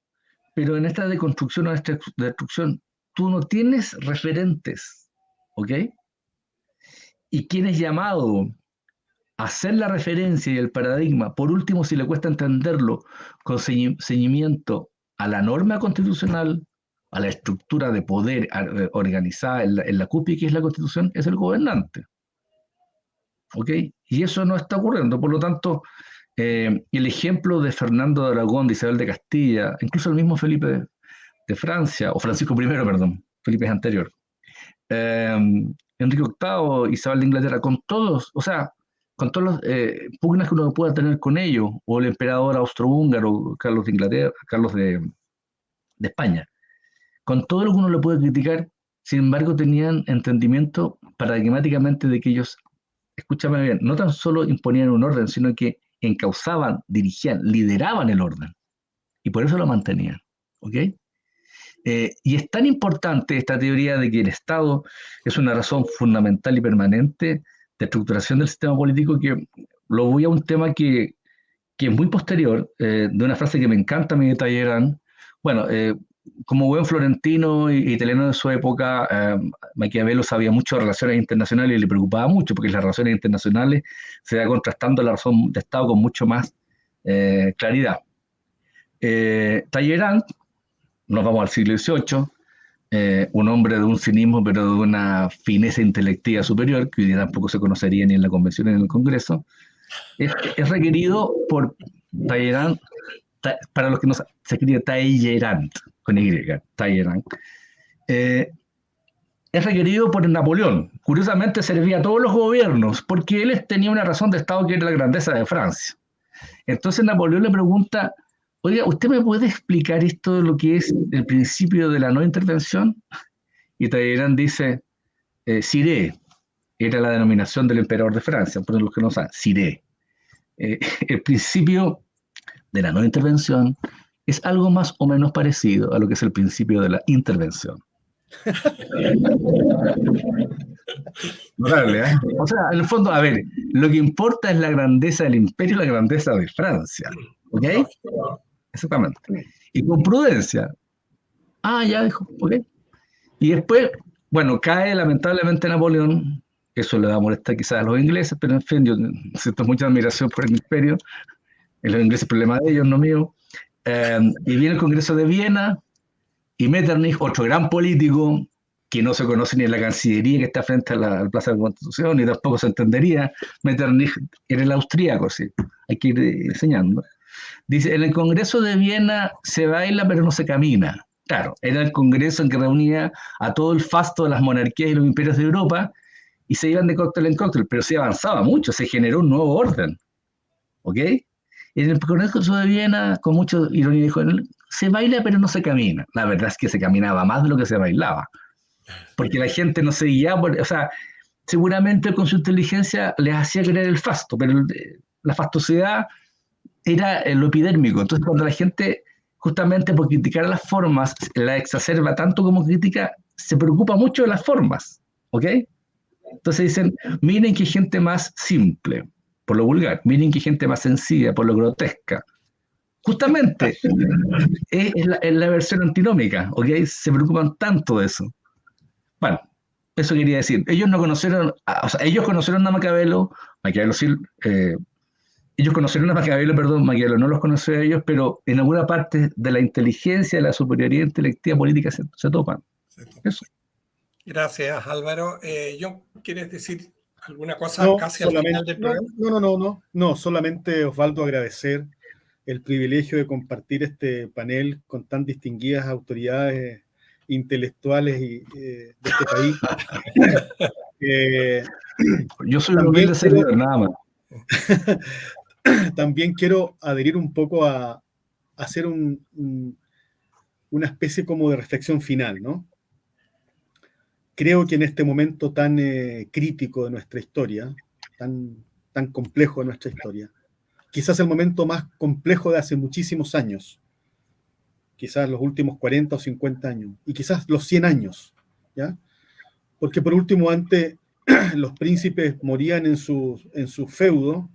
Pero en esta deconstrucción o esta destrucción, tú no tienes referentes. ¿Ok? Y quien es llamado hacer la referencia y el paradigma, por último, si le cuesta entenderlo, con ceñimiento a la norma constitucional, a la estructura de poder organizada en la cúpula que es la Constitución, es el gobernante. ¿Ok? Y eso no está ocurriendo. Por lo tanto, el ejemplo de Fernando de Aragón, de Isabel de Castilla, incluso el mismo Felipe de Francia, o Francisco I, perdón, Felipe es anterior, Enrique VIII, Isabel de Inglaterra, con todos, o sea, con todas las pugnas que uno pueda tener con ellos, o el emperador austrohúngaro, Carlos de Inglaterra, Carlos de España, con todo lo que uno le puede criticar, sin embargo tenían entendimiento paradigmáticamente de que ellos, escúchame bien, no tan solo imponían un orden, sino que encauzaban, dirigían, lideraban el orden, y por eso lo mantenían, ¿ok? Y es tan importante esta teoría de que el Estado es una razón fundamental y permanente de estructuración del sistema político, que lo voy a un tema que es muy posterior, de una frase que me encanta a mí de Talleyrand. Bueno, como buen florentino y italiano de su época, Maquiavelo sabía mucho de relaciones internacionales y le preocupaba mucho, porque las relaciones internacionales se va contrastando la razón de Estado con mucho más claridad. Talleyrand, nos vamos al siglo XVIII, un hombre de un cinismo, pero de una fineza intelectiva superior, que hoy día tampoco se conocería ni en la convención ni en el Congreso, es requerido por Talleyrand, para los que no se escribe Talleyrand, con Y, Talleyrand, es requerido por Napoleón. Curiosamente servía a todos los gobiernos, porque él tenía una razón de Estado que era la grandeza de Francia. Entonces Napoleón le pregunta: oiga, ¿usted me puede explicar esto de lo que es el principio de la no intervención? Y Talleyrand dice: Siré, era la denominación del emperador de Francia, por los que no saben, Siré. El principio de la no intervención es algo más o menos parecido a lo que es el principio de la intervención. Notable, ¿eh? O sea, en el fondo, a ver, lo que importa es la grandeza del imperio y la grandeza de Francia. ¿Ok? Exactamente. Y con prudencia. Ah, ya dijo, ok. Y después, bueno, cae lamentablemente Napoleón. Eso le da molestar quizás a los ingleses, pero en fin, yo siento mucha admiración por el imperio. Los ingleses, problema de ellos, no mío. Y viene el Congreso de Viena, y Metternich, otro gran político, que no se conoce ni en la Cancillería que está frente a la Plaza de la Constitución, ni tampoco se entendería. Metternich era el austríaco, sí, hay que ir enseñando. Dice, en el Congreso de Viena se baila pero no se camina. Claro, era el congreso en que reunía a todo el fasto de las monarquías y los imperios de Europa y se iban de cóctel en cóctel, pero se avanzaba mucho, se generó un nuevo orden. ¿Ok? En el Congreso de Viena, con mucha ironía, dijo, se baila pero no se camina. La verdad es que se caminaba más de lo que se bailaba, porque la gente no se guiaba, o sea, seguramente con su inteligencia les hacía creer el fasto, pero la fastosidad era lo epidérmico. Entonces, cuando la gente, justamente por criticar las formas, la exacerba tanto como critica, se preocupa mucho de las formas, ¿ok? Entonces dicen, miren qué gente más simple, por lo vulgar, miren qué gente más sencilla, por lo grotesca. Justamente, es la versión antinómica, ¿ok? Se preocupan tanto de eso. Bueno, eso quería decir. Ellos no conocieron, o sea, ellos conocieron a Maquiavelo sí, ellos conocieron a Maquiavelo, perdón, Maquiavelo no los conoció a ellos, pero en alguna parte de la inteligencia, de la superioridad intelectiva política se topan. Eso. Gracias, Álvaro. John, ¿quieres decir alguna cosa No, casi al final del programa? No, solamente Osvaldo agradecer el privilegio de compartir este panel con tan distinguidas autoridades intelectuales de este país. Yo soy un humilde servidor, nada más. También quiero adherir un poco a hacer una especie como de reflexión final, ¿no? Creo que en este momento tan crítico de nuestra historia, tan complejo de nuestra historia, quizás el momento más complejo de hace muchísimos años, quizás los últimos 40 o 50 años, y quizás los 100 años, ¿ya? Porque por último, antes los príncipes morían en su feudo,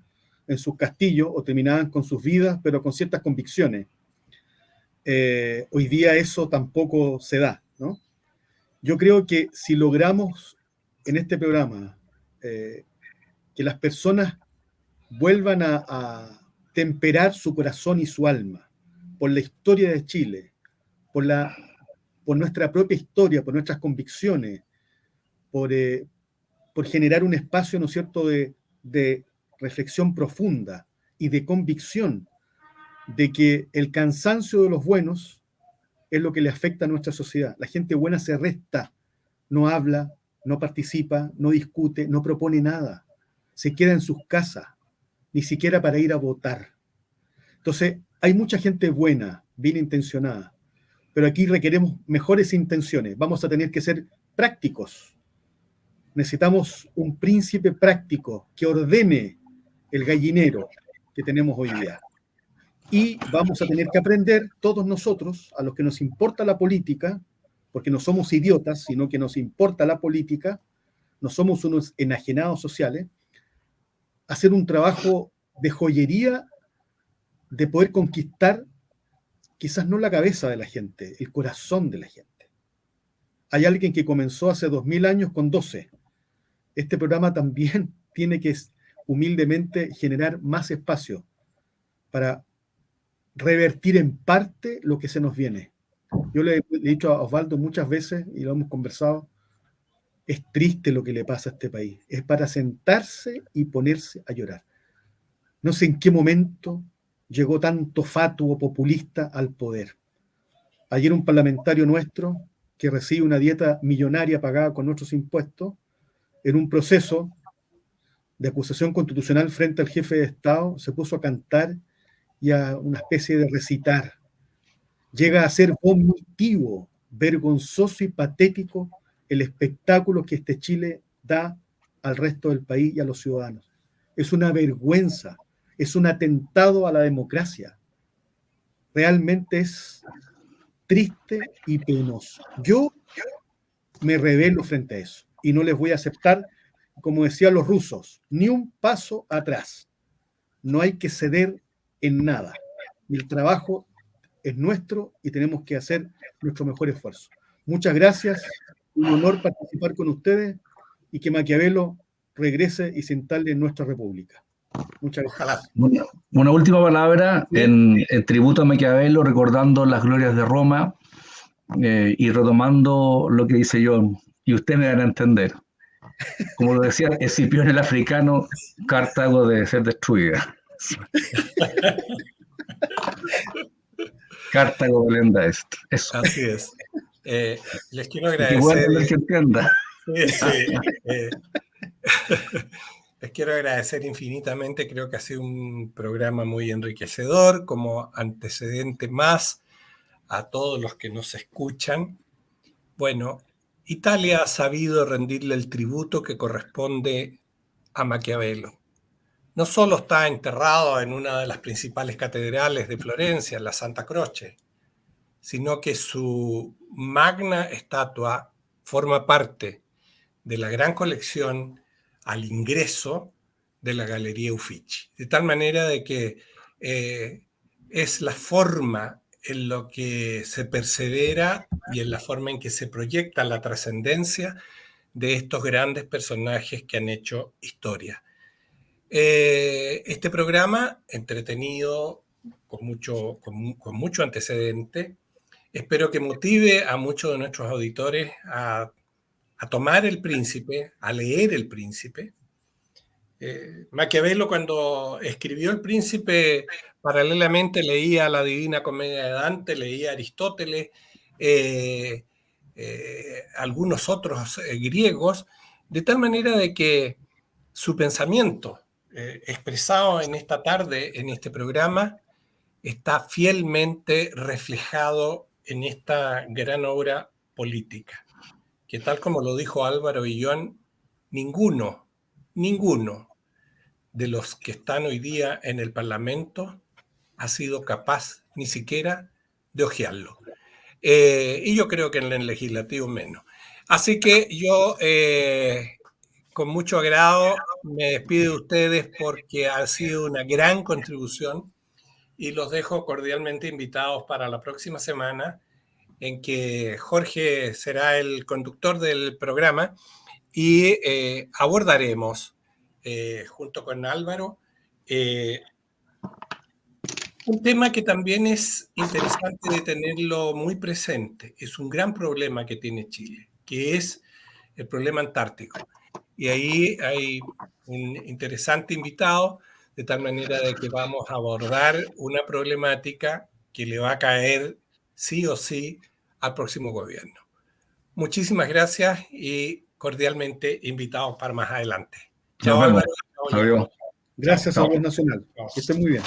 en sus castillos, o terminaban con sus vidas, pero con ciertas convicciones. Hoy día eso tampoco se da, ¿no? Yo creo que si logramos en este programa que las personas vuelvan a temperar su corazón y su alma por la historia de Chile, por nuestra propia historia, por nuestras convicciones, por generar un espacio, ¿no es cierto?, de reflexión profunda y de convicción de que el cansancio de los buenos es lo que le afecta a nuestra sociedad. La gente buena se resta, no habla, no participa, no discute, no propone nada. Se queda en sus casas, ni siquiera para ir a votar. Entonces, hay mucha gente buena, bien intencionada, pero aquí requeremos mejores intenciones. Vamos a tener que ser prácticos. Necesitamos un príncipe práctico que ordene el gallinero que tenemos hoy día. Y vamos a tener que aprender todos nosotros, a los que nos importa la política, porque no somos idiotas, sino que nos importa la política, no somos unos enajenados sociales, a hacer un trabajo de joyería, de poder conquistar quizás no la cabeza de la gente, el corazón de la gente. Hay alguien que comenzó hace 2000 años con 12. Este programa también tiene que humildemente generar más espacio para revertir en parte lo que se nos viene. Yo le he dicho a Osvaldo muchas veces, y lo hemos conversado, es triste lo que le pasa a este país. Es para sentarse y ponerse a llorar. No sé en qué momento llegó tanto fatuo populista al poder. Ayer un parlamentario nuestro, que recibe una dieta millonaria pagada con nuestros impuestos, en un proceso de acusación constitucional frente al jefe de Estado, se puso a cantar y a una especie de recitar. Llega a ser vomitivo, vergonzoso y patético el espectáculo que este Chile da al resto del país y a los ciudadanos. Es una vergüenza, es un atentado a la democracia. Realmente es triste y penoso. Yo me rebelo frente a eso y no les voy a aceptar, como decían los rusos, ni un paso atrás. No hay que ceder en nada. El trabajo es nuestro y tenemos que hacer nuestro mejor esfuerzo. Muchas gracias, un honor participar con ustedes y que Maquiavelo regrese y se instale en nuestra república. Muchas gracias. Ojalá. Una última palabra en tributo a Maquiavelo, recordando las glorias de Roma y retomando lo que dice John, y ustedes me van a entender. Como lo decía Escipión el africano, Cartago debe ser destruida. Cartago Belenda esto. Eso. Así es. Les quiero Que agradecer. bueno que entienda. Sí. Les quiero agradecer infinitamente. Creo que ha sido un programa muy enriquecedor, como antecedente más a todos los que nos escuchan. Bueno, Italia ha sabido rendirle el tributo que corresponde a Maquiavelo. No solo está enterrado en una de las principales catedrales de Florencia, la Santa Croce, sino que su magna estatua forma parte de la gran colección al ingreso de la Galería Uffizi. De tal manera de que es la forma en lo que se persevera y en la forma en que se proyecta la trascendencia de estos grandes personajes que han hecho historia. Este programa, entretenido, con mucho antecedente, espero que motive a muchos de nuestros auditores a tomar El Príncipe, a leer El Príncipe. Maquiavelo, cuando escribió El Príncipe, paralelamente leía la Divina Comedia de Dante, leía Aristóteles, algunos otros griegos, de tal manera de que su pensamiento, expresado en esta tarde, en este programa, está fielmente reflejado en esta gran obra política, que tal como lo dijo Álvaro Illón, ninguno de los que están hoy día en el Parlamento ha sido capaz ni siquiera de hojearlo. Y yo creo que en el legislativo menos. Así que yo, con mucho agrado, me despido de ustedes porque ha sido una gran contribución y los dejo cordialmente invitados para la próxima semana, en que Jorge será el conductor del programa y abordaremos, junto con Álvaro, un tema que también es interesante de tenerlo muy presente. Es un gran problema que tiene Chile, que es el problema antártico. Y ahí hay un interesante invitado, de tal manera de que vamos a abordar una problemática que le va a caer sí o sí al próximo gobierno. Muchísimas gracias y cordialmente invitados para más adelante. Chao, Álvaro. Gracias a Voz Nacional. Que estén muy bien.